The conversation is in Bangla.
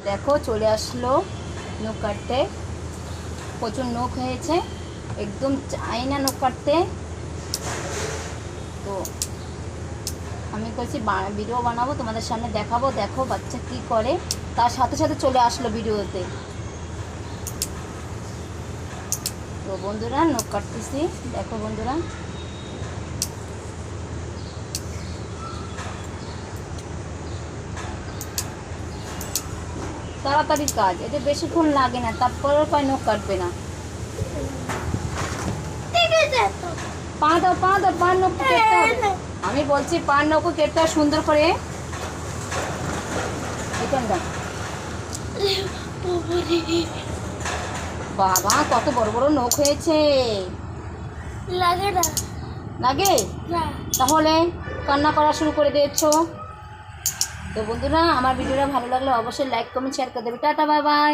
দেখো চলে আসলো নখ কাটতে। প্রচুর নখ হয়েছে, একদম চাই না নখ কাটতে। তো আমি কইছি ভিডিও বানাবো, তোমাদের সামনে দেখাবো। দেখো বাচ্চা কি করে, তার সাথে সাথে চলে আসলো ভিডিওতে। তো বন্ধুরা নখ কাটতেছি, দেখো বন্ধুরা। তাড়াতাড়ি কাজ, এটা বেশিক্ষণ লাগে না, তারপরেও পায় নখ কাটবে না। পা দাও, পা দাও, পার নখ কেটে হবে। আমি বলছি পার নখ কেটে সুন্দর করে। বাবা কত বড় বড় নখ হয়েছে। লাগে না? লাগে না। তাহলে কান্না করা শুরু করে দিয়েছো। তো বন্ধুরা আমার ভিডিওটা ভালো লাগলে অবশ্যই লাইক কমেন্ট শেয়ার করে দেবে। Tata bye bye.